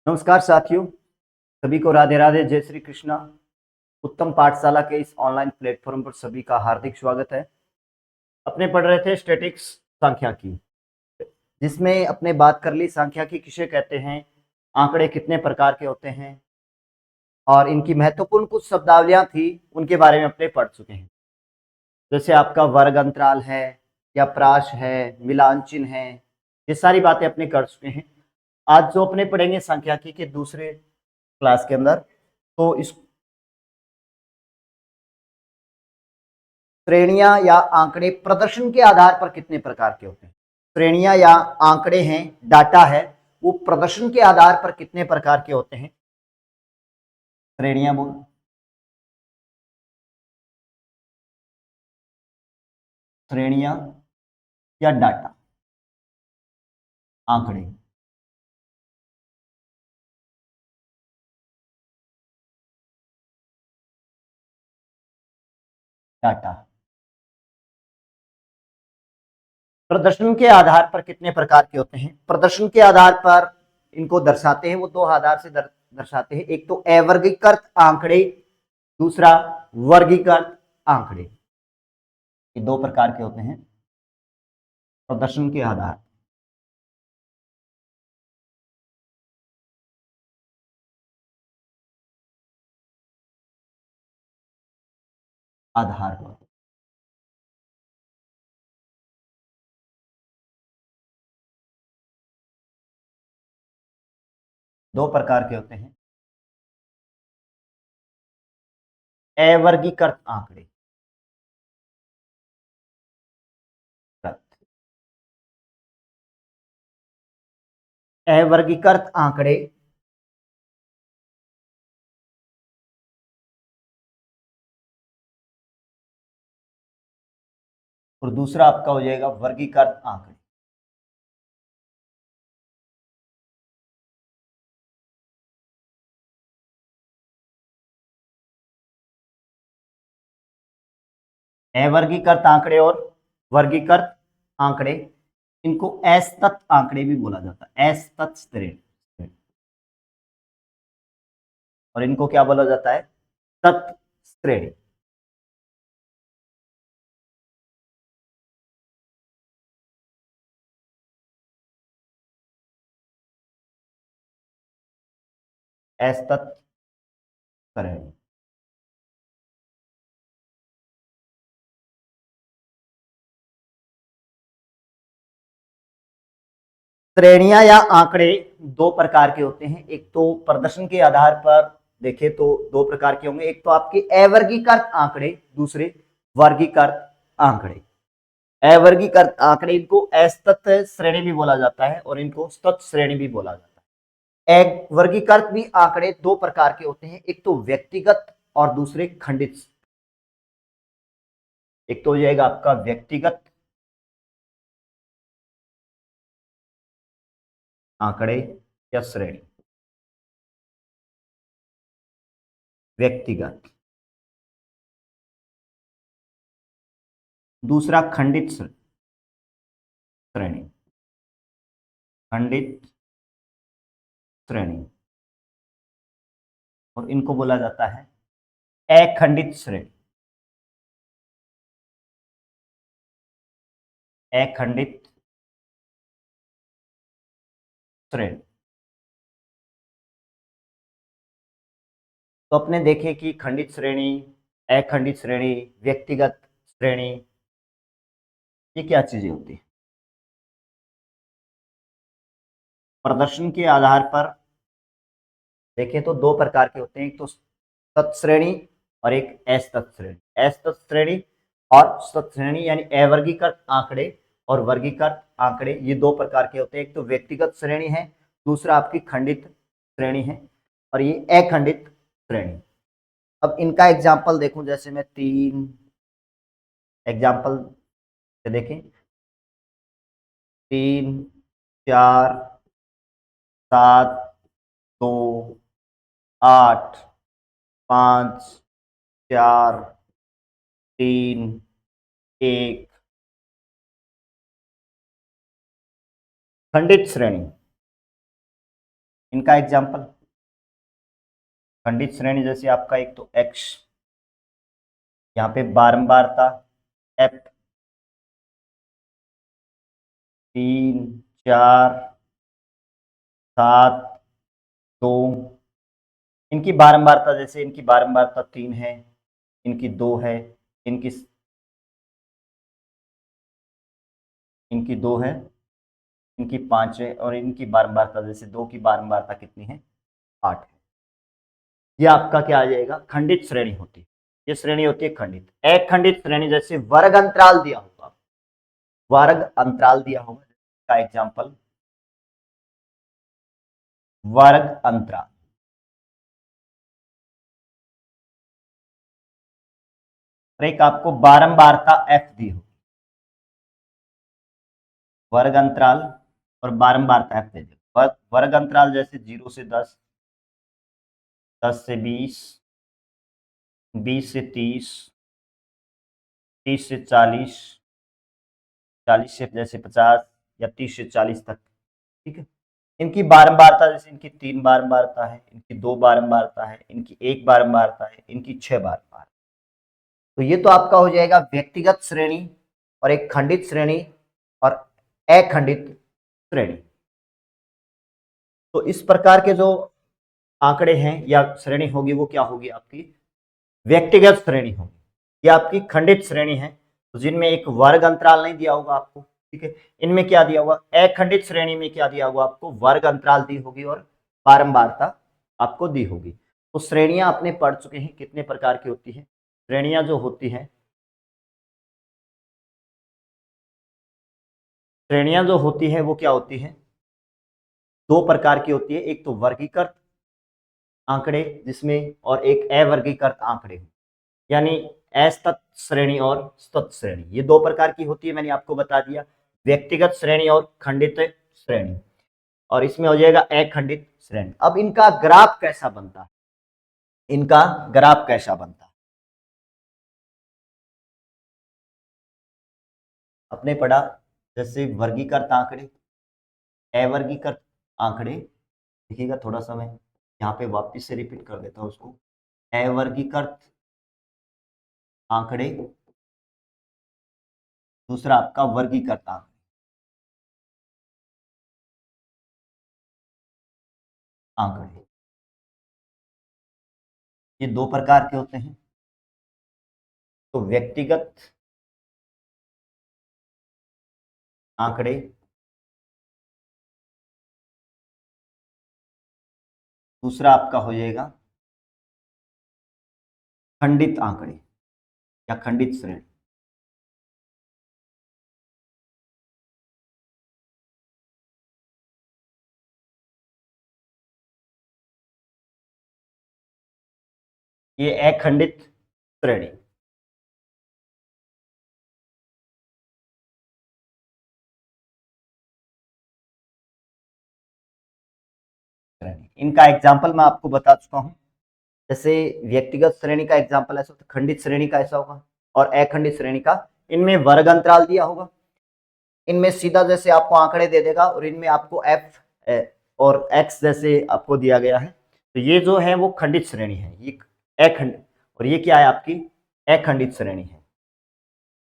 नमस्कार साथियों, सभी को राधे राधे, जय श्री कृष्णा। उत्तम पाठशाला के इस ऑनलाइन प्लेटफॉर्म पर सभी का हार्दिक स्वागत है। अपने पढ़ रहे थे स्टैटिक्स सांख्यिकी, जिसमें अपने बात कर ली सांख्यिकी किसे कहते हैं, आंकड़े कितने प्रकार के होते हैं और इनकी महत्वपूर्ण कुछ शब्दावलियां थी, उनके बारे में अपने पढ़ चुके हैं। जैसे आपका वर्ग अंतराल है या प्राश है, मिलान चिन्ह है, ये सारी बातें अपने कर चुके हैं। आज जो अपने पढ़ेंगे सांख्यिकी के दूसरे क्लास के अंदर, तो इस श्रेणियां या आंकड़े प्रदर्शन के आधार पर कितने प्रकार के होते हैं। श्रेणियां या आंकड़े हैं, डाटा है, वो प्रदर्शन के आधार पर कितने प्रकार के होते हैं। श्रेणियां बोल, श्रेणियां या डाटा, आंकड़े। डाटा प्रदर्शन के आधार पर कितने प्रकार के होते हैं। प्रदर्शन के आधार पर इनको दर्शाते हैं, वो दो आधार से दर्शाते हैं। एक तो अवर्गीकृत आंकड़े, दूसरा वर्गीकृत आंकड़े। ये दो प्रकार के होते हैं प्रदर्शन के आधार पर। दो प्रकार के होते हैं अवर्गीकृत आंकड़े। अवर्गीकृत आंकड़े और दूसरा आपका हो जाएगा वर्गीकृत आंकड़े। अवर्गीकृत आंकड़े और वर्गीकृत आंकड़े, इनको असतत आंकड़े भी बोला जाता है, असतत श्रेणी। और इनको क्या बोला जाता है, तत् श्रेणी। असतत श्रेणी। श्रेणियां या आंकड़े दो प्रकार के होते हैं। एक तो प्रदर्शन के आधार पर देखें तो दो प्रकार के होंगे, एक तो आपके अवर्गीकृत आंकड़े, दूसरे वर्गीकृत आंकड़े। अवर्गीकृत आंकड़े, इनको असतत श्रेणी भी बोला जाता है और इनको तत् श्रेणी भी बोला जाता है। एक वर्गीकृत भी आंकड़े दो प्रकार के होते हैं, एक तो व्यक्तिगत और दूसरे खंडित। एक तो हो जाएगा आपका व्यक्तिगत आंकड़े या श्रेणी, व्यक्तिगत। दूसरा खंडित श्रेणी, खंडित श्रेणी। और इनको बोला जाता है अखंडित श्रेणी, अखंडित श्रेणी। तो अपने देखें कि खंडित श्रेणी, अखंडित श्रेणी, व्यक्तिगत श्रेणी, ये क्या चीजें होती है। प्रदर्शन के आधार पर देखें तो दो प्रकार के होते हैं, एक तो तत्श्रेणी और एक असतत श्रेणी। असतत श्रेणी और सत श्रेणी यानी अवर्गीकृत आंकड़े और वर्गीकृत आंकड़े, ये दो प्रकार के होते हैं। एक तो व्यक्तिगत श्रेणी है, दूसरा आपकी खंडित श्रेणी है और ये अखंडित श्रेणी। अब इनका एग्जाम्पल देखूं, जैसे मैं तीन एग्जाम्पल से देखें, 3, 4, 7, 2, 8, 5, 4, 3, 1। खंडित श्रेणी, इनका एग्जाम्पल खंडित श्रेणी जैसे आपका एक तो एक्स, यहाँ पे बारंबारता एफ, 3, 4, 7, 2, इनकी बारंबारता जैसे इनकी बारंबारता 3 है, इनकी 2 है, इनकी इनकी 2 है, इनकी 5 है, और इनकी बारंबारता जैसे 2 की बारंबारता कितनी है, 8 है। ये आपका क्या आ जाएगा, खंडित श्रेणी होती है। ये श्रेणी होती है खंडित। एक खंडित श्रेणी जैसे वर्ग अंतराल दिया होगा, वर्ग अंतराल दिया होगा का एग्जांपल वर्ग अंतराल। एक आपको बारंबारता एफ दी हो, वर्ग अंतराल और बारंबारता एफ दे देगा। वर्ग अंतराल जैसे 0 से 10, 10 से 20, 20 से 30, 30 से 40, 40 से जैसे 50, या 30 से 40 तक। ठीक है। इनकी बारंबारता जैसे इनकी 3 बारंबारता है, इनकी 2 बारंबारता है, इनकी 1 बारंबारता है, इनकी 6 बारंबार। तो ये तो आपका हो जाएगा व्यक्तिगत श्रेणी और एक खंडित श्रेणी और अखंडित श्रेणी। तो इस प्रकार के जो आंकड़े हैं या श्रेणी होगी वो क्या होगी, आपकी व्यक्तिगत श्रेणी होगी। ये आपकी खंडित श्रेणी है, तो जिनमें एक वर्ग अंतराल नहीं दिया होगा आपको। ठीक है। इनमें क्या दिया होगा, अखंडित श्रेणी में क्या दिया होगा आपको, वर्ग अंतराल दी होगी और बारंबारता आपको दी होगी। तो श्रेणियां अपने पढ़ चुके हैं कितने प्रकार की होती है। श्रेणियां जो होती हैं, श्रेणियां जो होती है वो क्या होती है, दो प्रकार की होती है। एक तो वर्गीकृत आंकड़े जिसमें, और एक अवर्गीकृत आंकड़े, यानी असतत श्रेणी और तत् श्रेणी। ये दो प्रकार की होती है, मैंने आपको बता दिया, व्यक्तिगत श्रेणी और खंडित श्रेणी। और इसमें हो जाएगा अखंडित श्रेणी। अब इनका ग्राफ कैसा बनता है, इनका ग्राफ कैसा बनता है, आपने पढ़ा जैसे वर्गीकृत आंकड़े, अवर्गीकृत आंकड़े। देखिएगा थोड़ा सा मैं यहाँ पे वापस से रिपीट कर देता हूँ उसको। अवर्गीकृत आंकड़े, दूसरा आपका वर्गीकृत आंकड़े। आंकड़े ये दो प्रकार के होते हैं। तो व्यक्तिगत आंकड़े, दूसरा आपका हो जाएगा खंडित आंकड़े या खंडित श्रेणी। ये अखंडित श्रेणी। इनका एग्जाम्पल मैं आपको बता चुका हूं। जैसे व्यक्तिगत श्रेणी का एग्जाम्पल ऐसा होता है, खंडित श्रेणी का ऐसा होगा, और अखंडित श्रेणी का, इनमें वर्ग अंतराल दिया होगा। इनमें सीधा जैसे आपको आंकड़े दे देगा, और इनमें आपको एफ और एक्स जैसे आपको दिया गया है। तो ये जो है वो खंडित श्रेणी है, ये अखंड, और ये क्या है आपकी अखंडित श्रेणी है।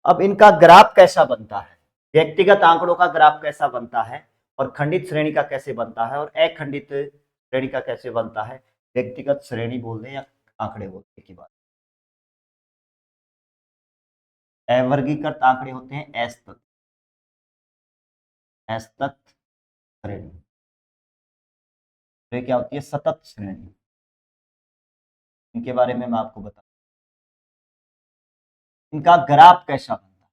अब इनका ग्राफ कैसा बनता है, व्यक्तिगत आंकड़ों का ग्राफ कैसा बनता है, और खंडित श्रेणी का कैसे बनता है, और अखंडित श्रेणी का कैसे बनता है। व्यक्तिगत श्रेणी बोल दें या आंकड़े बोल दें की बात। अवर्गीकृत आंकड़े होते हैं असतत, असतत श्रेणी। तो ये क्या होती है, सतत श्रेणी। इनके बारे में मैं आपको बता, इनका ग्राफ कैसा बनता है,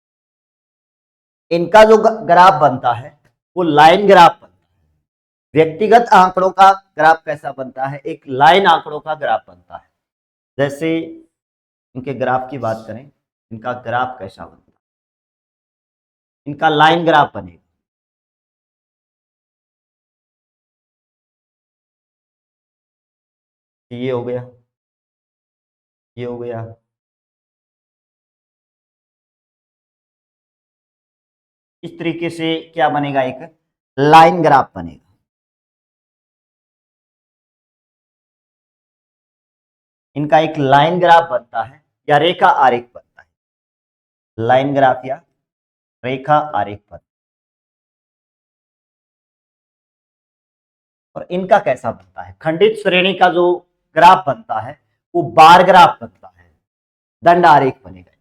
इनका जो ग्राफ बनता है वो लाइन ग्राफ बनता है। व्यक्तिगत आंकड़ों का ग्राफ कैसा बनता है, एक लाइन आंकड़ों का ग्राफ बनता है। जैसे इनके ग्राफ की बात करें, इनका ग्राफ कैसा बनता है, इनका लाइन ग्राफ बनेगा। ये हो गया, ये हो गया, इस तरीके से क्या बनेगा, एक लाइन ग्राफ बनेगा। इनका एक लाइन ग्राफ बनता है या रेखा आरेख बनता है, लाइन ग्राफ या रेखा आरेख बनता है। और इनका कैसा बनता है, खंडित श्रेणी का जो ग्राफ बनता है वो बार ग्राफ बनता है, दंड आरेख बनेगा।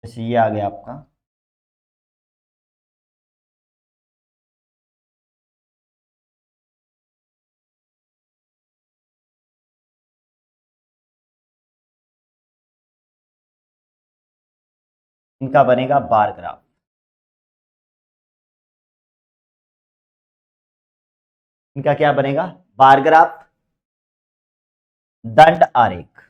जैसे ये आ गया आपका, इनका बनेगा बार ग्राफ। इनका क्या बनेगा, बार ग्राफ, दंड आरेख।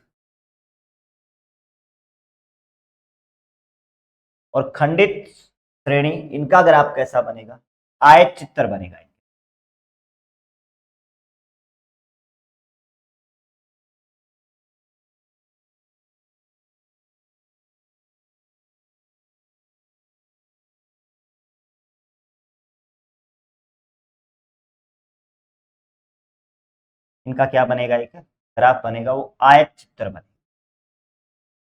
और खंडित श्रेणी, इनका ग्राफ कैसा बनेगा, आयत चित्र बनेगा। इनका क्या बनेगा, एक ग्राफ बनेगा, वो आयत चित्र बनेगा,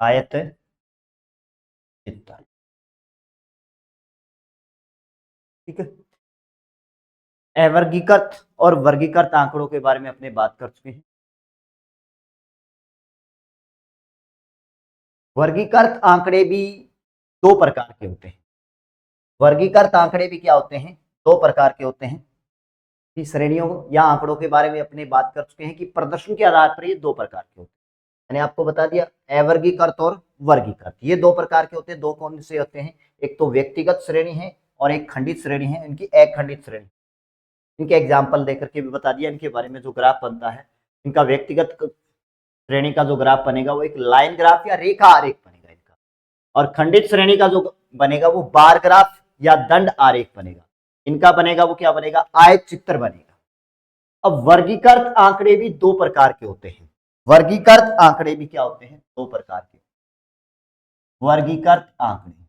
आयत चित्र। ठीक है। अवर्गीकृत और वर्गीकृत आंकड़ों के बारे में अपने बात कर चुके हैं। वर्गीकृत आंकड़े भी दो प्रकार के होते हैं। वर्गीकृत आंकड़े भी क्या होते हैं, दो प्रकार के होते हैं। कि श्रेणियों या आंकड़ों के बारे में अपने बात कर चुके हैं कि प्रदर्शन के आधार पर ये दो प्रकार के होते हैं। मैंने आपको बता दिया अवर्गीकृत और वर्गीकृत, ये दो प्रकार के होते हैं। दो कौन से होते हैं, एक तो व्यक्तिगत श्रेणी है और एक खंडित श्रेणी है, इनकी अखंडित श्रेणी। इनके एग्जाम्पल देकर के भी बता दिया। इनके बारे में जो ग्राफ बनता है, इनका व्यक्तिगत श्रेणी का जो ग्राफ बनेगा वो एक लाइन ग्राफ या रेखा आरेख बनेगा इनका। और खंडित श्रेणी का जो बनेगा वो बार ग्राफ या दंड आरेख बनेगा। इनका बनेगा वो क्या बनेगा, आयत चित्र बनेगा। अब वर्गीकृत आंकड़े भी दो प्रकार के होते हैं। वर्गीकृत आंकड़े भी क्या होते हैं, दो प्रकार के। वर्गीकृत आंकड़े,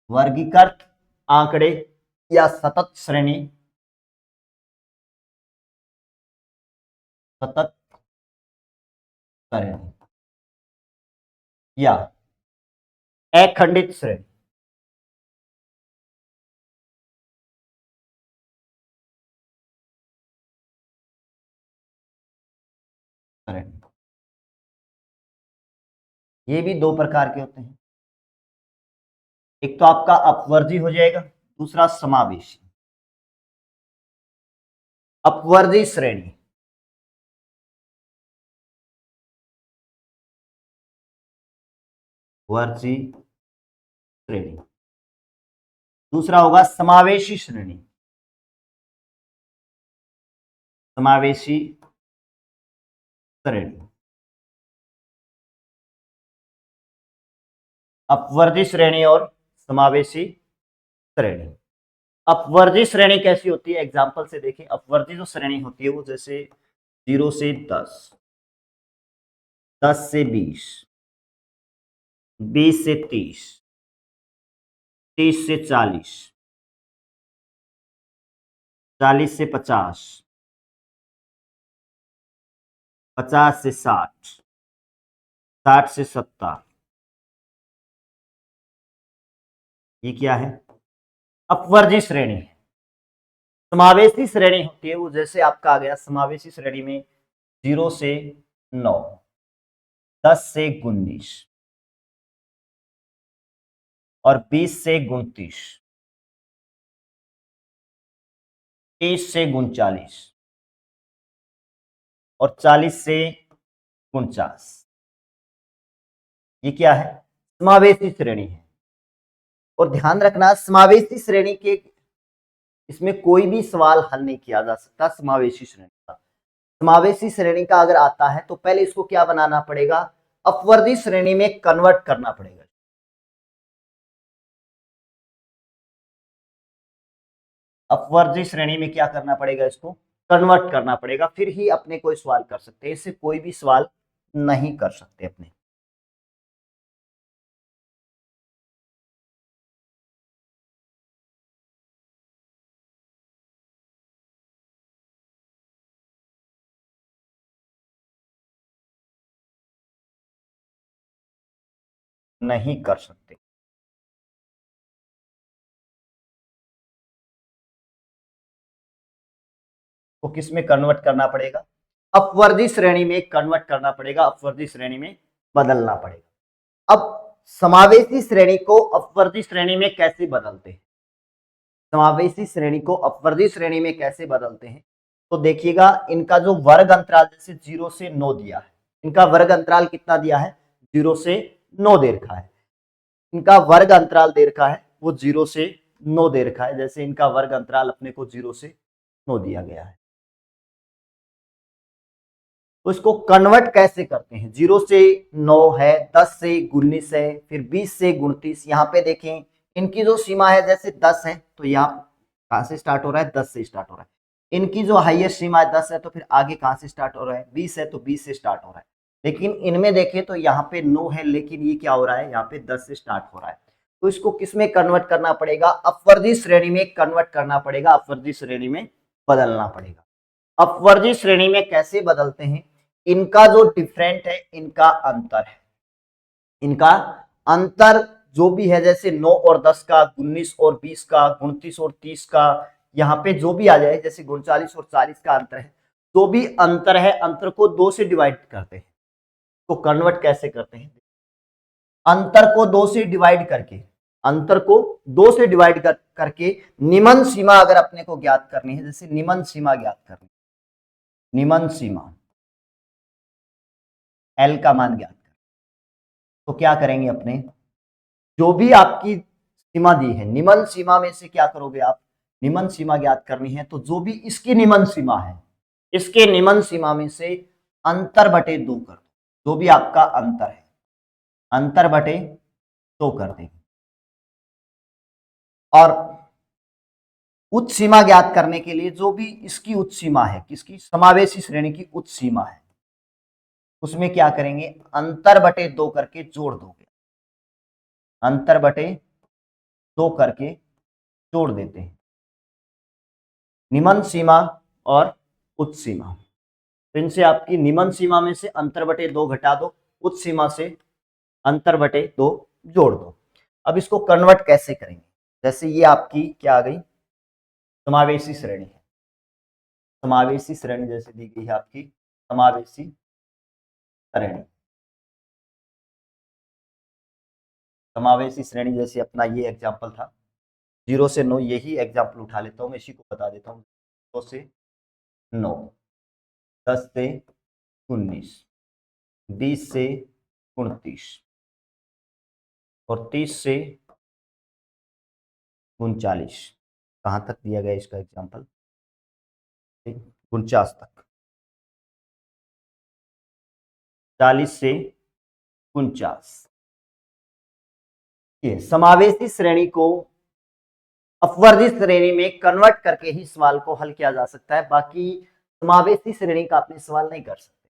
वर्गीकृत आंकड़े या सतत श्रेणी, सतत श्रेणी या अखंडित श्रेणी। ये भी दो प्रकार के होते हैं। एक तो आपका अपवर्जी हो जाएगा, दूसरा समावेशी। अपवर्जी श्रेणी, वर्जी श्रेणी। दूसरा होगा समावेशी श्रेणी, समावेशी श्रेणी। अपवर्जी श्रेणी और समावेशी श्रेणी। अपवर्जी श्रेणी कैसी होती है, एग्जांपल से देखिए। अपवर्जी जो श्रेणी होती है वो जैसे 0 से 10, 10 से 20, 20 से 30, 30 से 40, 40 से 50, 50 से 60, 60 से 70। ये क्या है, अपवर्जी श्रेणी है। समावेशी श्रेणी होती है वो जैसे आपका आ गया, समावेशी श्रेणी में 0 से 9, 10 से 19 और 20 से 29, 30 से 39 और 40 से 49। ये क्या है, समावेशी श्रेणी है। और ध्यान रखना, समावेशी श्रेणी के इसमें कोई भी सवाल हल नहीं किया जा सकता समावेशी श्रेणी का। समावेशी श्रेणी का अगर आता है तो पहले इसको क्या बनाना पड़ेगा, अपवर्दी श्रेणी में कन्वर्ट करना पड़ेगा। अपवर्दी श्रेणी में क्या करना पड़ेगा, इसको कन्वर्ट करना पड़ेगा, फिर ही अपने कोई सवाल कर सकते हैं। इससे कोई भी सवाल नहीं कर सकते अपने। नहीं कर सकते। तो किस में कन्वर्ट करना पड़ेगा? अपवर्दी श्रेणी में कन्वर्ट करना पड़ेगा, अपवर्दी श्रेणी में बदलना पड़ेगा। अब समावेशी श्रेणी को अपवर्दी श्रेणी में कैसे बदलते हैं? समावेशी श्रेणी को अपवर्दी श्रेणी में कैसे बदलते हैं? तो देखिएगा, इनका जो वर्ग अंतराल जैसे 0 से 9 दिया है, इनका वर्ग अंतराल कितना दिया है? 0 से 9 दे रखा है। इनका वर्ग अंतराल दे रखा है वो 0 से 9 दे रखा है। जैसे इनका वर्ग अंतराल अपने को 0 से 9 दिया गया है, तो इसको कन्वर्ट कैसे करते हैं? 0 से 9 है, 10 से 19 है, फिर 20 से 29। यहाँ पे देखें इनकी जो सीमा है, जैसे 10 है तो यहाँ कहां से स्टार्ट हो रहा है? 10 से स्टार्ट हो रहा है। इनकी जो हाईएस्ट सीमा है 10 है, तो फिर आगे कहां से स्टार्ट हो रहा है? 20 है तो 20 से स्टार्ट हो रहा है। लेकिन इनमें देखें तो यहाँ पे 9 है, लेकिन ये क्या हो रहा है? यहाँ पे 10 से स्टार्ट हो रहा है। तो इसको किस में कन्वर्ट करना पड़ेगा? अपवर्दी श्रेणी में कन्वर्ट करना पड़ेगा, अपवर्दी श्रेणी में बदलना पड़ेगा। अपवर्दी श्रेणी में कैसे बदलते हैं? इनका जो डिफरेंट है, इनका अंतर है, इनका अंतर जो भी है, जैसे 9 और 10 का, 19 और 20 का, 29 और 30 का, यहाँ पे जो भी आ जाए, जैसे 39 और 40 का अंतर है, जो भी अंतर है, अंतर को 2 से डिवाइड करते हैं। तो कन्वर्ट कैसे करते हैं? अंतर को 2 से डिवाइड करके, अंतर को 2 से डिवाइड करके निम्न सीमा अगर अपने को ज्ञात करनी है, जैसे निम्न सीमा ज्ञात करनी, निम्न सीमा एल का मान ज्ञात कर, तो क्या करेंगे? अपने जो भी आपकी सीमा दी है, निम्न सीमा में से क्या करोगे आप? निम्न सीमा ज्ञात करनी है, तो जो भी इसकी निम्न सीमा है, इसके निम्न सीमा में से अंतर बटे 2 कर दो। जो भी आपका अंतर है, अंतर बटे 2 कर देंगे। और उच्च सीमा ज्ञात करने के लिए जो भी इसकी उच्च सीमा है, किसकी? समावेशी श्रेणी की उच्च सीमा है, उसमें क्या करेंगे? अंतर बटे 2 करके जोड़ दोगे, अंतर बटे 2 करके जोड़ देते हैं, निम्न सीमा और उच्च सीमा। तो इनसे आपकी निम्न सीमा में से अंतर बटे 2 घटा दो, उच्च सीमा से अंतर बटे 2 जोड़ दो। अब इसको कन्वर्ट कैसे करेंगे? जैसे ये आपकी क्या आ गई? समावेशी श्रेणी है, समावेशी श्रेणी जैसे दी गई है आपकी समावेशी श्रेणी, समावेशी श्रेणी जैसे अपना ये एग्जांपल था 0 से 9, यही एग्जांपल उठा लेता हूं, मैं इसी को बता देता हूं। 0 से 9, 10 से 19, 20 से 29 और 30 से 39। कहां तक दिया गया इसका एग्जांपल? 49 तक, 40 से 49। ये समावेशी श्रेणी को अपवर्दी श्रेणी में कन्वर्ट करके ही सवाल को हल किया जा सकता है, बाकी समावेशी श्रेणी का अपने सवाल नहीं कर सकते।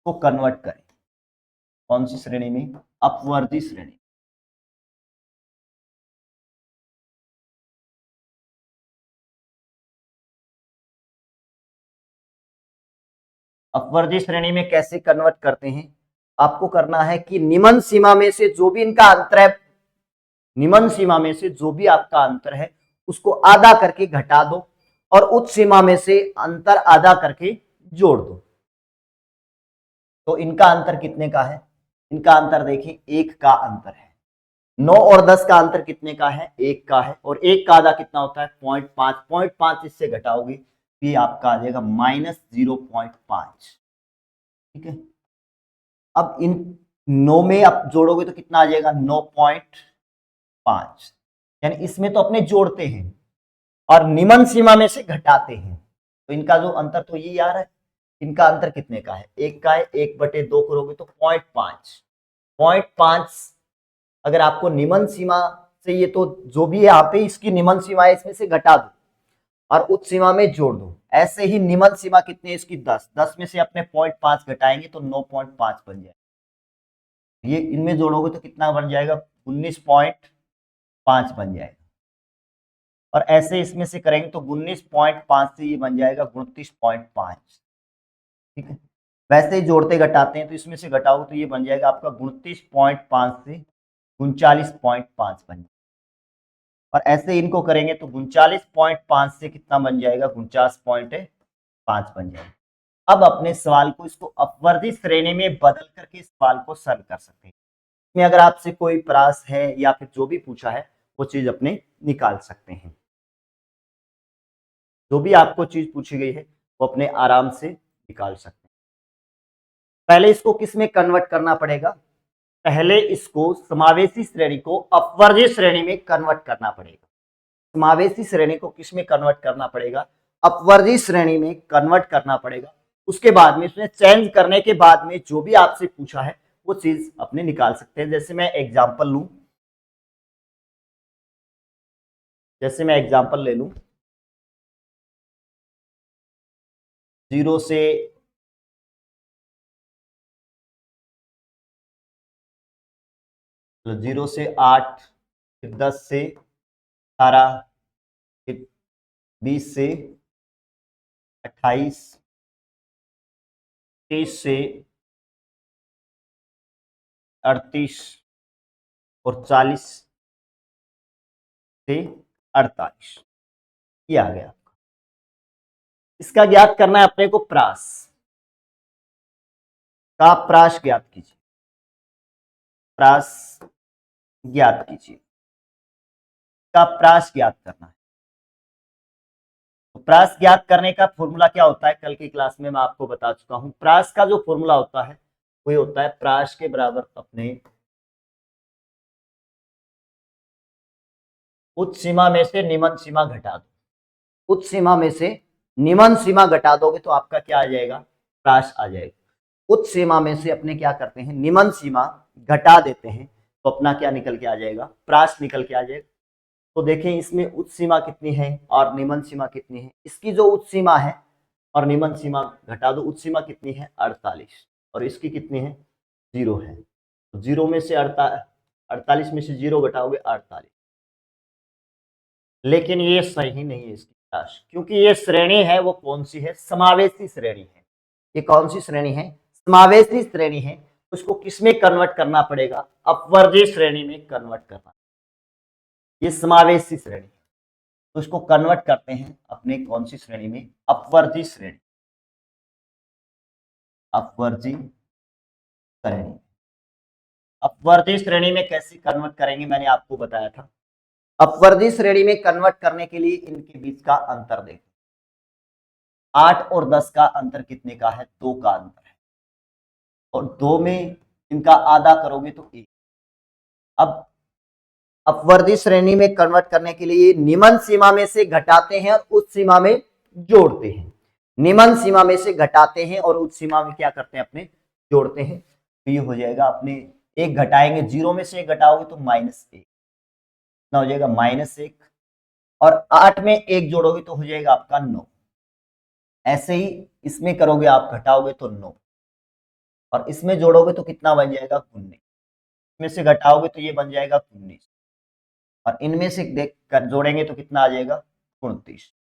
तो कन्वर्ट करें कौन सी श्रेणी में? अपवर्दी श्रेणी। अपवर्दी श्रेणी में कैसे कन्वर्ट करते हैं? आपको करना है कि निम्न सीमा में से जो भी इनका अंतर है, निम्न सीमा में से जो भी आपका अंतर है उसको आधा करके घटा दो, और उच्च सीमा में से अंतर आधा करके जोड़ दो। तो इनका अंतर कितने का है? इनका अंतर देखिए 1 का अंतर है। 9 और 10 का अंतर कितने का है? 1 का है। और 1 का आधा कितना होता है? 0.5। 0.5 इससे घटाओगे तो ये आपका आ जाएगा -0.5। ठीक है। अब इन 9 में आप जोड़ोगे तो कितना आ जाएगा? 9.5। यानी इसमें तो अपने जोड़ते हैं और निम्न सीमा में से घटाते हैं, तो इनका जो अंतर तो यही आ रहा है। इनका अंतर कितने का है? 1 का है। 1/2 करोगे तो 0.5। 0.5 अगर आपको निम्न सीमा चाहिए तो जो भी यहाँ पे इसकी निम्न सीमा है इसमें से घटा दो और उच्च सीमा में जोड़ दो। ऐसे ही निम्न सीमा कितनी है इसकी? 10। 10 में से अपने 0.5 घटाएंगे तो 9.5 बन जाएगा। ये इनमें जोड़ोगे तो कितना बन जाएगा? 19.5 बन जाएगा। और ऐसे इसमें से करेंगे तो 19.5 से ये बन जाएगा 29.5। ठीक है। वैसे ही जोड़ते घटाते हैं तो इसमें से घटाओगे तो ये बन जाएगा आपका 29.5 से 39.5 बन जाएगा। और ऐसे इनको करेंगे तो 39.5 से कितना बन जाएगा, 49.5 बन जाएगा। अब अपने सवाल को इसको अपवर्ती श्रेणी में बदल करके सवाल को सरल कर सकते हैं। इसमें अगर आपसे कोई प्रास है या फिर जो भी पूछा है वो चीज अपने निकाल सकते हैं। जो भी आपको चीज पूछी गई है वो अपने आराम से निकाल सकते हैं। पहले इसको किस में कन्वर्ट करना पड़ेगा, पहले इसको समावेशी श्रेणी को अपवर्ती श्रेणी में कन्वर्ट करना पड़ेगा। समावेशी श्रेणी को किस में कन्वर्ट करना पड़ेगा, अपवर्ती श्रेणी में कन्वर्ट करना पड़ेगा। उसके बाद में इसमें चेंज करने के बाद में जो भी आपसे पूछा है वो चीज अपने निकाल सकते हैं। जैसे मैं एग्जांपल लूं, जैसे मैं एग्जांपल ले लूं 0 से 8, फिर 10 से 18, फिर 20 से 28, 30 से 38 और 40 से 48 ये आ गया। इसका ज्ञात करना है अपने को प्रास का, प्राश ज्ञात कीजिए, प्रास ज्ञात कीजिए, का प्रास ज्ञात करना है। तो प्रास ज्ञात करने का फॉर्मूला क्या होता है, कल की क्लास में मैं आपको बता चुका हूं। प्रास का जो फॉर्मूला होता है वो होता है प्राश के बराबर अपने उच्च सीमा में से निम्न सीमा घटा दो। उच्च सीमा में से निम्न सीमा घटा दोगे तो आपका क्या आ जाएगा, प्राश आ जाएगा। उच्च सीमा में से अपने क्या करते हैं, निम्न सीमा घटा देते हैं तो अपना क्या निकल के आ जाएगा, प्राश निकल के आ जाएगा। तो देखें इसमें उच्च सीमा कितनी है और निम्न सीमा कितनी है। इसकी जो उच्च सीमा है और निम्न सीमा घटा दो, उच्च सीमा कितनी है 48 और इसकी कितनी है 0 है। तो 0 में से 48 में से 0 घटाओगे 48। लेकिन ये सही नहीं है इसकी तलाश, क्योंकि ये श्रेणी है वो कौन सी है, समावेशी श्रेणी है। ये कौन सी श्रेणी है, समावेशी श्रेणी है। उसको किसमें कन्वर्ट करना पड़ेगा, अपवर्ती श्रेणी में कन्वर्ट करना। ये समावेशी श्रेणी है तो इसको कन्वर्ट करते हैं अपने कौन सी श्रेणी में, अपवर्ती श्रेणी, अपवर्ती श्रेणी। अपवर्ती श्रेणी में कैसे कन्वर्ट करेंगे मैंने आपको बताया था। अपवर्ती श्रेणी में कन्वर्ट करने के लिए इनके बीच का अंतर देखें। 8 और 10 का अंतर कितने का है, 2 का अंतर है। और 2 में इनका आधा करोगे तो 1। अब अपवर्ती श्रेणी में कन्वर्ट करने के लिए निम्न सीमा में से घटाते हैं और उच्च सीमा में जोड़ते हैं। निम्न सीमा में से घटाते हैं और उच्च सीमा में क्या करते हैं, अपने जोड़ते हैं। तो ये हो जाएगा अपने 1 घटाएंगे, 0 में से 1 घटाओगे तो -1 कितना हो जाएगा, -1। और 8 में 1 जोड़ोगे तो हो जाएगा आपका 9। ऐसे ही इसमें करोगे आप, घटाओगे तो 9 और इसमें जोड़ोगे तो कितना बन जाएगा 19। इसमें से घटाओगे तो ये बन जाएगा 19 और इनमें से देख कर जोड़ेंगे तो कितना आ जाएगा 29।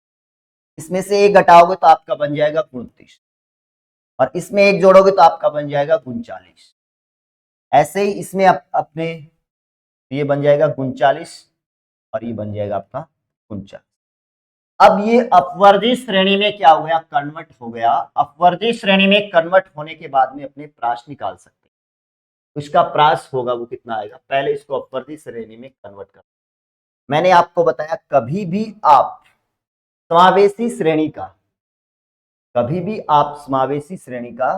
इसमें से 1 घटाओगे तो आपका बन जाएगा 29 और इसमें 1 जोड़ोगे तो आपका बन जाएगा 39। ऐसे ही इसमें अपने ये बन जाएगा 39 और ये बन जाएगा आपका 49। अब ये अपवर्ती श्रेणी में क्या हो गया, कन्वर्ट हो गया। अपवर्ती श्रेणी में कन्वर्ट होने के बाद में अपने प्राश निकाल सकते हैं। तो इसका प्राश होगा वो कितना आएगा, पहले इसको अपवर्ती श्रेणी में कन्वर्ट कर। मैंने आपको बताया कभी भी आप समावेशी श्रेणी का, कभी भी आप समावेशी श्रेणी का,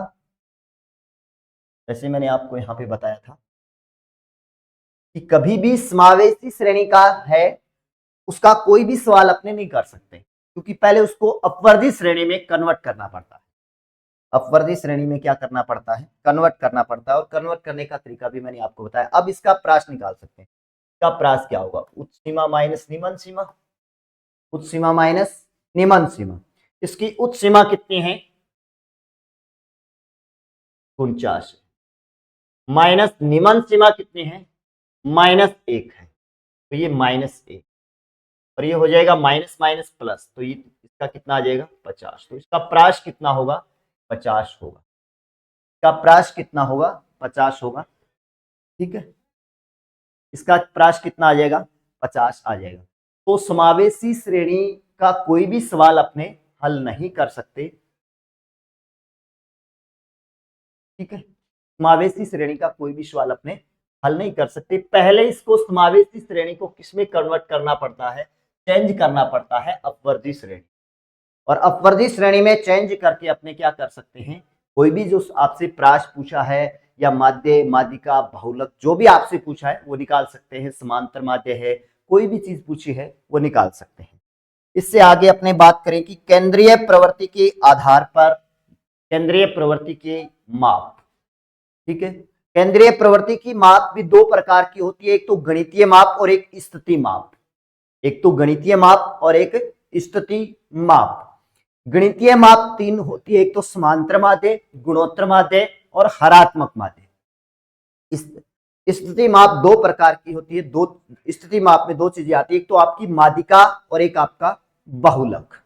जैसे मैंने आपको यहां पे बताया था कि कभी भी समावेशी श्रेणी का है उसका कोई भी सवाल अपने नहीं कर सकते, क्योंकि पहले उसको अपवर्ती श्रेणी में कन्वर्ट करना पड़ता है। अपवर्ती श्रेणी में क्या करना पड़ता है, कन्वर्ट करना पड़ता है। और कन्वर्ट करने का तरीका भी मैंने आपको बताया। अब इसका प्राश निकाल सकते हैं। इसका प्राश क्या होगा, उच्च सीमा माइनस निम्न सीमा, उच्च सीमा माइनस निम्न सीमा। इसकी उच्च सीमा कितनी है 49, माइनस निम्न सीमा कितनी है -1 है। तो ये -1 और ये हो जाएगा माइनस माइनस प्लस, तो ये इसका कितना आ जाएगा 50। तो इसका प्राश कितना होगा 50 होगा। इसका प्राश कितना होगा 50 होगा। ठीक है, इसका प्राश कितना आ जाएगा, 50 आ जाएगा। तो समावेशी श्रेणी का कोई भी सवाल अपने हल नहीं कर सकते, ठीक है। समावेशी श्रेणी का कोई भी सवाल अपने हल नहीं कर सकते। पहले इसको समावेशी श्रेणी को किसमें कन्वर्ट करना पड़ता है, चेंज करना पड़ता है अपवर्ती श्रेणी। और अपवर्ती श्रेणी में चेंज करके अपने क्या कर सकते हैं, कोई भी जो आपसे प्राश पूछा है या माध्य, माध्यिका, बहुलक जो भी आपसे पूछा है वो निकाल सकते हैं। समांतर माध्य है, कोई भी चीज पूछी है वो निकाल सकते हैं। इससे आगे अपने बात करें कि केंद्रीय प्रवृत्ति के आधार पर केंद्रीय प्रवृत्ति के माप, ठीक है। केंद्रीय प्रवृत्ति की माप भी दो प्रकार की होती है, एक तो गणितीय माप और एक स्थिति माप। एक तो गणितीय माप और एक स्थिति माप। गणितीय माप तीन होती है, एक तो समांतर माध्य, गुणोत्तर माध्य और हरात्मक माध्य। स्थिति माप दो प्रकार की होती है। दो स्थिति माप में दो चीजें आती है, एक तो आपकी माध्यिका और एक आपका बहुलक।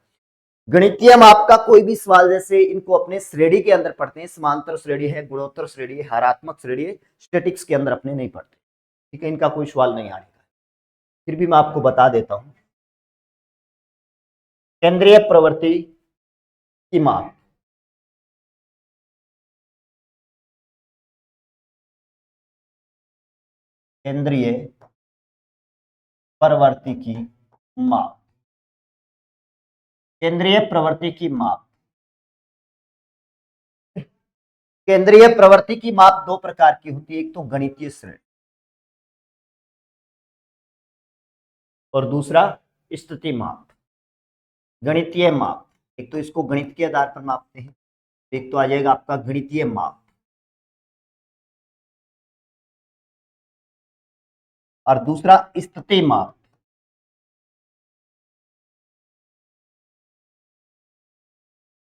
गणितीय माप का कोई भी सवाल, जैसे इनको अपने श्रेणी के अंदर पढ़ते हैं, समांतर श्रेणी है, गुणोत्तर श्रेणी है, हरात्मक श्रेणी है, स्टैटिक्स के अंदर अपने नहीं पढ़ते, ठीक है। इनका कोई सवाल नहीं आएगा, फिर भी मैं आपको बता देता हूं। केंद्रीय प्रवृत्ति की माप, केंद्रीय प्रवृत्ति की माप, केंद्रीय प्रवृत्ति की माप। केंद्रीय प्रवृत्ति की माप दो प्रकार की होती है, एक तो गणितीय श्रेणी और दूसरा स्थिति माप। गणितीय माप, एक तो इसको गणित के आधार पर मापते हैं, एक तो आ जाएगा आपका गणितीय माप, और दूसरा स्थिति माप।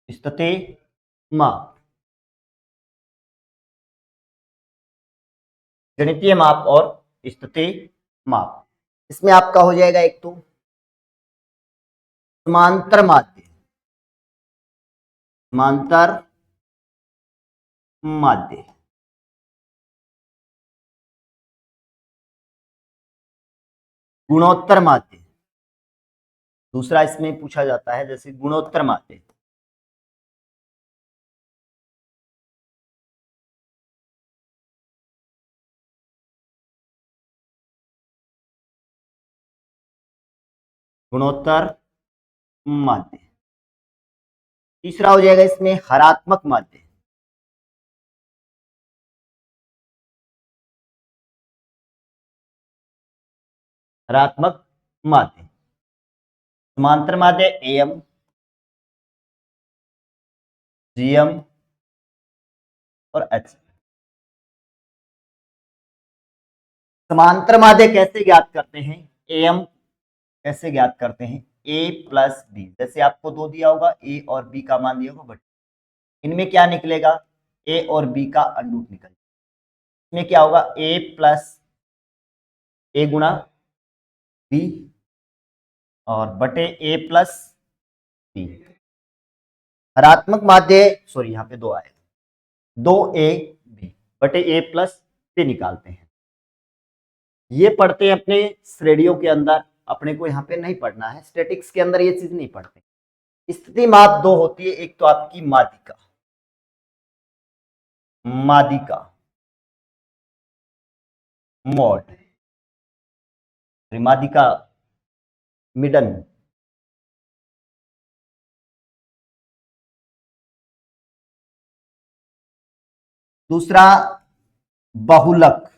स्थिति माप, गणितीय माप और स्थिति माप। इसमें आपका हो जाएगा एक तो समांतर माध्य, समांतर माध्य, गुणोत्तर माध्य। दूसरा इसमें पूछा जाता है जैसे गुणोत्तर माध्य, गुणोत्तर माध्य। तीसरा हो जाएगा इसमें हरात्मक माध्य, हरात्मक माध्य। समांतर माध्य एम, जीएम और एच। समांतर माध्य कैसे ज्ञात करते हैं, एम कैसे ज्ञात करते हैं, ए प्लस बी। जैसे आपको दो दिया होगा, ए और बी का मान दिया होगा, बट इनमें क्या निकलेगा, ए और बी का अंडूट निकलेगा। इसमें क्या होगा, ए प्लस ए गुणा बी और बटे ए प्लस बी। हरात्मक माध्य, सॉरी यहाँ पे दो आए, दो ए बी बटे ए प्लस बी निकालते हैं। ये पढ़ते हैं अपने श्रेणियों के अंदर, अपने को यहाँ पे नहीं पढ़ना है, स्टैटिक्स के अंदर ये चीज नहीं पढ़ते। स्थिति माप दो होती है, एक तो आपकी माध्यिका, माध्यिका मोड, माध्यिका मिडन, दूसरा बहुलक,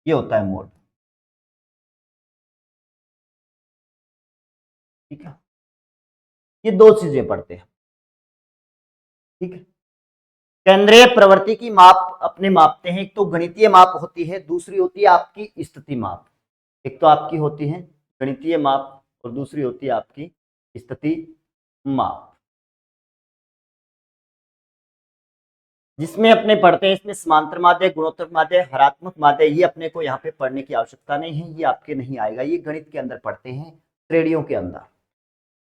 ये होता है मोड, ठीक है। ये दो चीजें पढ़ते हैं, ठीक है। केंद्रीय प्रवृत्ति की माप अपने मापते हैं, एक तो गणितीय माप होती है, दूसरी होती है आपकी स्थिति माप। एक तो आपकी होती है गणितीय माप और दूसरी होती है आपकी स्थिति माप। जिसमें अपने पढ़ते हैं, इसमें समांतर माध्य, गुणोत्तर माध्य, हरात्मक माध्य, ये अपने को यहाँ पे पढ़ने की आवश्यकता नहीं है, ये आपके नहीं आएगा, ये गणित के अंदर पढ़ते हैं, श्रेणियों के अंदर।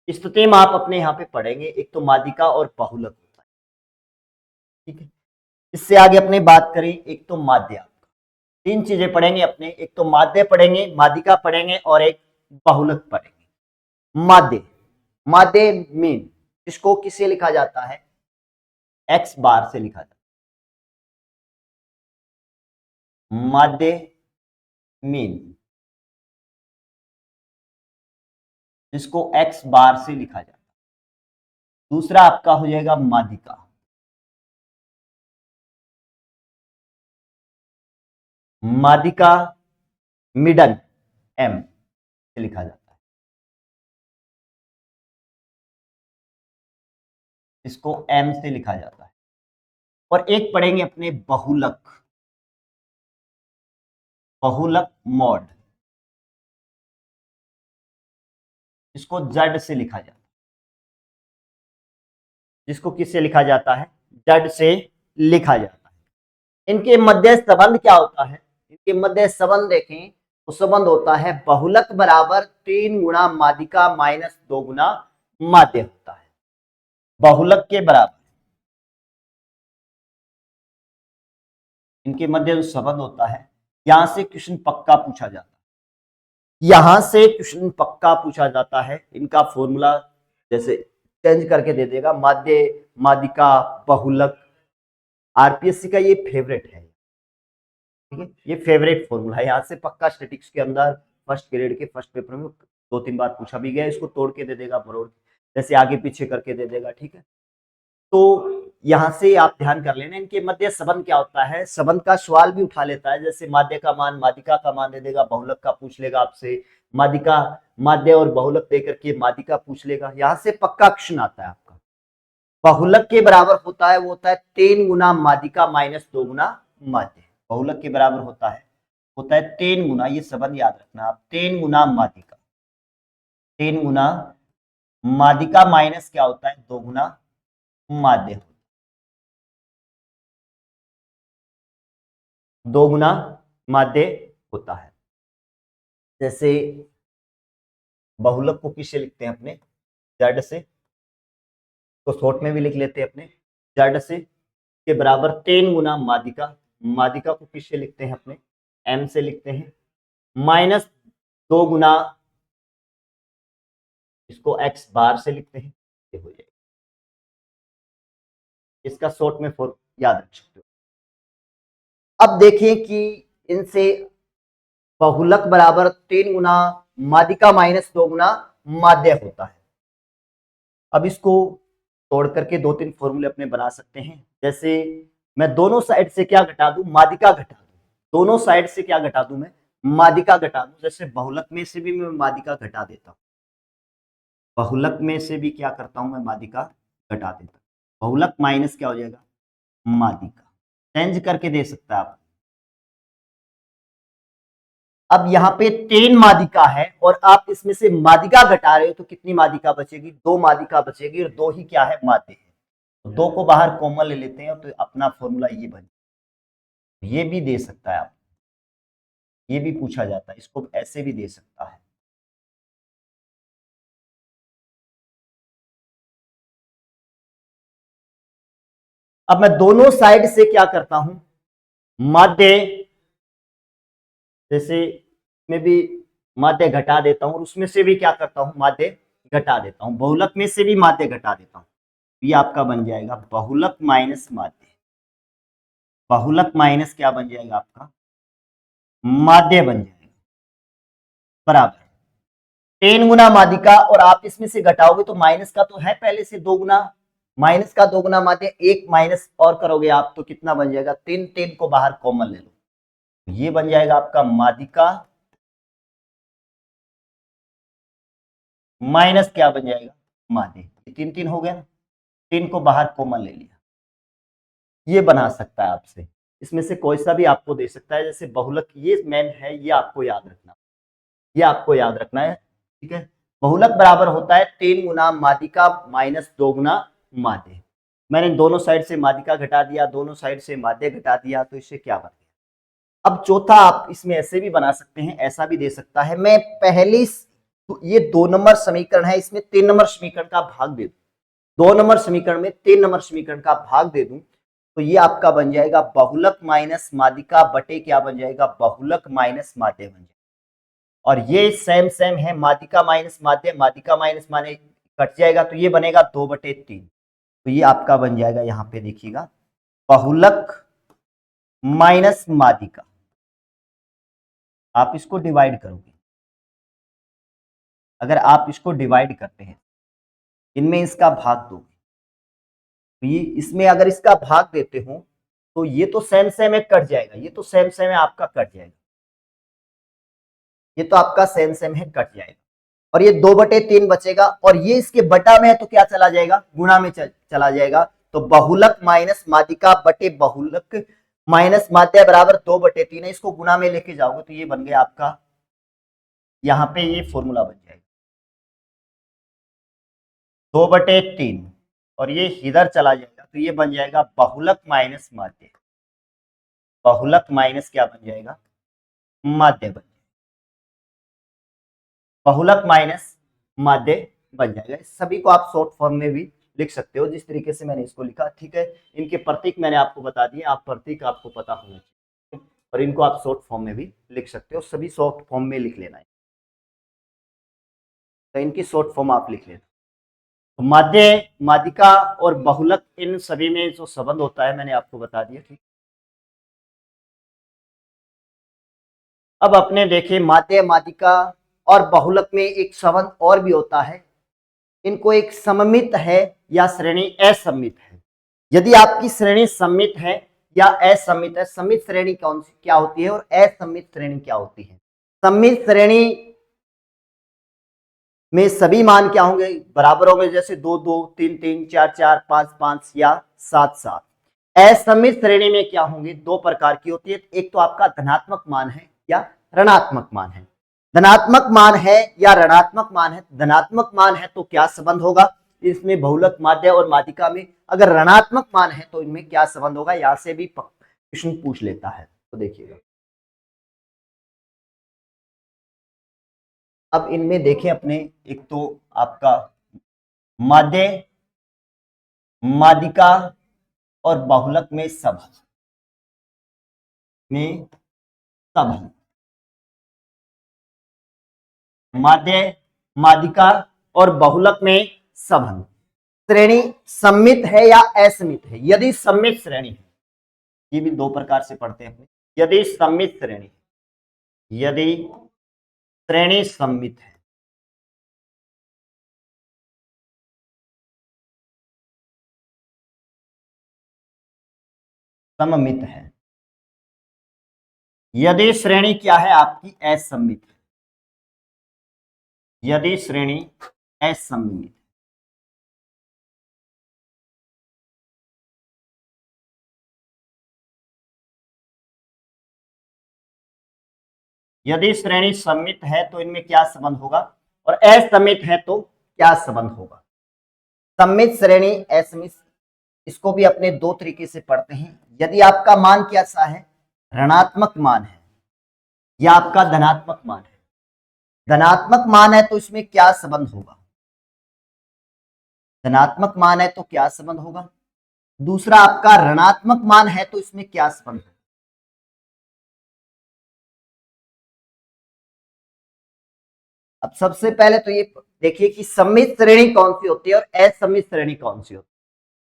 स्थिति माप अपने यहाँ पे पढ़ेंगे, एक तो माध्यिका और बहुलक होता है, ठीक है। इससे आगे अपने बात करें, एक तो माध्य, तीन चीजें पढ़ेंगे अपने, एक तो माध्य पढ़ेंगे, माध्यिका पढ़ेंगे और एक बहुलक पढ़ेंगे। माध्य, माध्य मीन, इसको किससे लिखा जाता है? एक्स बार से लिखा जाता है। माध्य मीन, जिसको एक्स बार से लिखा जाता है। दूसरा आपका हो जाएगा माध्यिका, माध्यिका मिडन एम से लिखा जाता है, इसको एम से लिखा जाता है। और एक पढ़ेंगे अपने बहुलक, बहुलक मॉड, इसको जड से लिखा जाता है, जिसको किससे लिखा जाता है? जड से लिखा जाता है। इनके मध्य संबंध क्या होता है? इनके मध्य संबंध देखें तो संबंध होता है बहुलक बराबर 3 गुना माध्यिका माइनस 2 गुना माध्य होता है, बहुलक के बराबर। इनके मध्य जो संबंध होता है, यहां से क्वेश्चन पक्का पूछा जाता है, यहां से क्वेश्चन पक्का पूछा जाता है। इनका फॉर्मूला जैसे चेंज करके दे देगा, माध्य, माध्यिका, बहुलक। आरपीएससी का ये फेवरेट है, ठीक है, ये फेवरेट फॉर्मूला है। यहाँ से पक्का स्टैटिक्स के अंदर फर्स्ट पीरियड के फर्स्ट पेपर में 2-3 बार पूछा भी गया। इसको तोड़ के दे देगा, मरोड़ जैसे आगे पीछे करके दे देगा, ठीक है। तो यहां से आप ध्यान कर लेना, इनके मध्य संबंध क्या होता है। संबंध का सवाल भी उठा लेता है, जैसे माध्य का मान माध्यिका का मान दे देगा, बहुलक का पूछ लेगा आपसे, माध्यिका, माध्य और बहुलक देकर के माध्यिका पूछ लेगा। यहां से पक्का क्वेश्चन आता है आपका। बहुलक के बराबर होता है, वो होता है 3 गुना माध्यिका माइनस 2 गुना माध्य। बहुलक के बराबर होता है 3 गुना, ये संबंध याद रखना आप, 3 गुना माध्यिका, 3 गुना माध्यिका माइनस क्या होता है? 2 गुना माध्य, 2 गुना माध्य होता है। जैसे बहुलक को किससे लिखते हैं अपने? जड से, तो शॉर्ट में भी लिख लेते हैं अपने जड से, के बराबर 3 गुना माध्यिका, माध्यिका को किससे लिखते हैं अपने? एम से लिखते हैं, माइनस 2 गुना, इसको एक्स बार से लिखते हैं, ये हो जाएगा। इसका शॉर्ट में फॉर्म याद रख सकते हो। अब देखें कि इनसे बहुलक बराबर 3 गुना माध्यिका माइनस 2 गुना माध्य होता है। अब इसको तोड़ करके 2-3 फॉर्मूले अपने बना सकते हैं। जैसे मैं दोनों साइड से क्या घटा दूं? माध्यिका घटा दूं। दोनों साइड से क्या घटा दूं मैं? माध्यिका घटा दूं। जैसे बहुलक में से भी मैं माध्यिका घटा देता हूं, बहुलक में से भी क्या करता हूं मैं? माध्यिका घटा देता हूं। बहुलक माइनस क्या हो जाएगा? माध्यिका। चेंज करके दे सकता है आप। अब यहाँ पे 3 माध्यिका है और आप इसमें से माध्यिका घटा रहे हो, तो कितनी माध्यिका बचेगी? 2 माध्यिका बचेगी, और 2 ही क्या है? माध्य है। तो 2 को बाहर कॉमन ले लेते हैं, तो अपना फॉर्मूला ये बन, ये भी दे सकता है आप, ये भी पूछा जाता है, इसको ऐसे भी दे सकता है। अब मैं दोनों साइड से क्या करता हूं? माध्य, जैसे में भी माध्य घटा देता हूं, और उसमें से भी क्या करता हूं? माध्य घटा देता हूं। बहुलक में से भी माध्य घटा देता हूं, ये आपका बन जाएगा बहुलक माइनस माध्य। बहुलक माइनस क्या बन जाएगा आपका? माध्य बन जाएगा, बराबर 3 गुना माध्यिका, और आप इसमें से घटाओगे तो माइनस का तो है पहले से 2 गुना, माइनस का 2 गुना माध्य, एक माइनस और करोगे आप तो कितना बन जाएगा? 3, 3 को बाहर कॉमन ले लो, ये बन जाएगा आपका माध्यिका माइनस क्या बन जाएगा? माध्य। 3-3 हो गया ना, 3 को बाहर कॉमन ले लिया, ये बना सकता है आपसे। इसमें से कोई सा भी आपको दे सकता है। जैसे बहुलक ये मेन है, ये आपको याद रखना, ये आपको याद रखना है, ठीक है। बहुलक बराबर होता है 3 गुना माध्यिका माइनस 2 गुना माध्य। मैंने दोनों साइड से माध्यिका घटा दिया, दोनों साइड से माध्य घटा दिया, तो इससे क्या बन गया? अब चौथा आप इसमें ऐसे भी बना सकते हैं, ऐसा भी दे सकता है। मैं पहली, तो ये 2 नंबर समीकरण है, इसमें 3 नंबर समीकरण का भाग दे दूं, 2 नंबर समीकरण में 3 नंबर समीकरण का भाग दे दूं, तो ये आपका बन जाएगा बहुलक माइनस माध्यिका बटे क्या बन जाएगा, बहुलक माइनस माध्य बन जाएगा। और ये सेम सेम है, माध्यिका माइनस माध्य, माध्यिका माइनस माध्य कट जाएगा तो ये बनेगा 2/3। तो ये आपका बन जाएगा, यहां पे देखिएगा, बहुलक माइनस माध्यिका। आप इसको डिवाइड करोगे, अगर आप इसको डिवाइड करते हैं, इनमें इसका भाग दोगे, तो ये इसमें अगर इसका भाग देते हो तो ये तो सेम सेम है, कट जाएगा, ये तो सेम सेम है आपका, कट जाएगा, ये तो आपका सेम सेम है, कट जाएगा, और ये 2/3 बचेगा, और ये इसके बटा में है तो क्या चला जाएगा, गुणा में चला जाएगा। तो बहुलक माइनस माध्यिका बटे बहुलक माइनस माध्य बराबर 2/3 है, इसको गुणा में लेके जाओगे तो ये बन गया आपका, यहां पे ये फॉर्मूला बन जाएगा 2/3, और ये इधर चला जाएगा तो ये बन जाएगा बहुलक माइनस माध्य, बहुलक माइनस क्या बन जाएगा, माध्य बन जाएगा, बहुलक माइनस माध्य बन जाएगा। इस सभी को आप शॉर्ट फॉर्म में भी लिख सकते हो, जिस तरीके से मैंने इसको लिखा, ठीक है। इनके प्रतीक मैंने आपको बता दिए, आप प्रतीक आपको पता होना चाहिए, और इनको आप शॉर्ट फॉर्म में भी लिख सकते हो, सभी शॉर्ट फॉर्म में लिख लेना है, तो इनकी शॉर्ट फॉर्म आप लिख लेना। तो माध्य, माध्यिका और बहुलक, इन सभी में जो संबंध होता है मैंने आपको बता दिया, ठीक। अब अपने देखे माध्य, माध्यिका और बहुलक में एक संबंध और भी होता है, इनको एक सममित है या श्रेणी असममित है। यदि आपकी श्रेणी सममित है या असममित है, सममित श्रेणी कौन सी क्या होती है और असममित श्रेणी क्या होती है। सममित श्रेणी में सभी मान क्या होंगे, बराबर होंगे, जैसे 2 2, 3 3, 4 4, 5 5 या 7 7। असममित श्रेणी में क्या होंगे, दो प्रकार की होती है, एक तो आपका धनात्मक मान है या ऋणात्मक मान है। धनात्मक मान है या ऋणात्मक मान है, धनात्मक मान है तो क्या संबंध होगा इसमें बहुलक माध्य और माध्यिका में, अगर ऋणात्मक मान है तो इनमें क्या संबंध होगा, यहां से भी प्रश्न पूछ लेता है, तो देखिएगा। अब इनमें देखें अपने, एक तो आपका माध्य, माध्यिका और बहुलक में संबंध, माध्य, माध्यिका और बहुलक में संबंध, श्रेणी सममित है या असममित है। यदि सममित श्रेणी है, ये भी दो प्रकार से पढ़ते हैं, यदि सममित श्रेणी, यदि श्रेणी सममित है, सममित है, यदि श्रेणी क्या है आपकी असममित है, यदि श्रेणी असममित, यदि श्रेणी सममित है तो इनमें क्या संबंध होगा, और असममित है तो क्या संबंध होगा। सममित श्रेणी असममित, इसको भी अपने दो तरीके से पढ़ते हैं। यदि आपका मान कैसा है, ऋणात्मक मान है या आपका धनात्मक मान है, धनात्मक मान है तो इसमें क्या संबंध होगा, धनात्मक मान है तो क्या संबंध होगा। दूसरा आपका ऋणात्मक मान है तो इसमें क्या संबंध होगा। अब सबसे पहले तो ये देखिए कि सममित श्रेणी कौन सी होती है और असममित श्रेणी कौन सी होती है।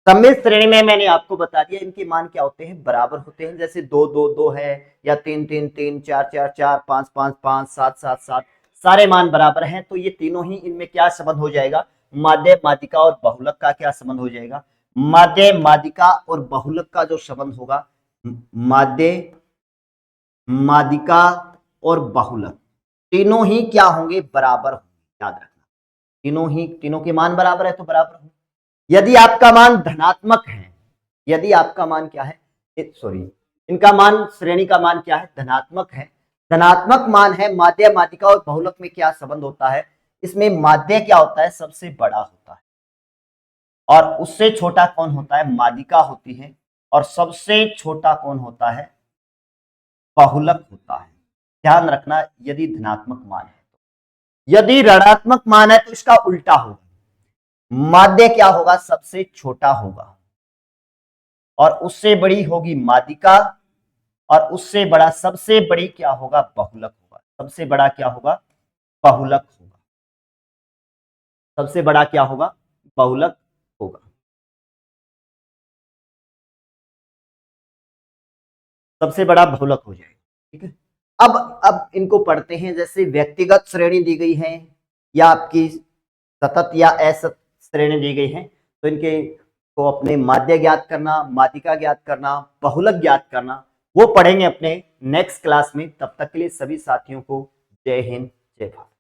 सममित श्रेणी में मैंने आपको बता दिया इनके मान क्या होते हैं, बराबर होते हैं, जैसे 2 2 2 है या 3 3 3, 4 4 4, 5 5 5, 7 7 7, सारे मान बराबर हैं, तो ये तीनों ही, इनमें क्या संबंध हो जाएगा, माध्य, माध्यिका और बहुलक का क्या संबंध हो जाएगा। माध्य, माध्यिका और बहुलक का जो संबंध होगा, माध्य, माध्यिका और बहुलक तीनों ही क्या होंगे, बराबर होंगे, याद रखना, तीनों ही, तीनों के मान बराबर है तो बराबर होंगे। यदि आपका मान धनात्मक है, यदि आपका मान क्या है, सॉरी, इनका मान, श्रेणी का मान क्या है, धनात्मक है, धनात्मक मान है, माध्य, माध्यिका और बहुलक में क्या संबंध होता है, इसमें माध्य क्या होता है, सबसे बड़ा होता है, और उससे छोटा कौन होता है, माध्यिका होती है, और सबसे छोटा कौन होता है, बहुलक होता है। ध्यान रखना, यदि धनात्मक मान है तो, यदि ऋणात्मक मान है तो इसका उल्टा होगा, माध्य क्या होगा, सबसे छोटा होगा, और उससे बड़ी होगी मादिका, और उससे बड़ा सबसे बड़ी क्या होगा, बहुलक होगा। सबसे बड़ा क्या होगा, बहुलक होगा। सबसे बड़ा क्या होगा, बहुलक होगा। सबसे बड़ा बहुलक हो जाएगा। ठीक है, अब इनको पढ़ते हैं। जैसे व्यक्तिगत श्रेणी दी गई है या आपकी सतत या असतत श्रेणी दी गई है, तो इनके को अपने माध्य ज्ञात करना, मादिका ज्ञात करना, बहुलक ज्ञात करना, वो पढ़ेंगे अपने नेक्स्ट क्लास में। तब तक के लिए सभी साथियों को जय हिंद, जय भारत।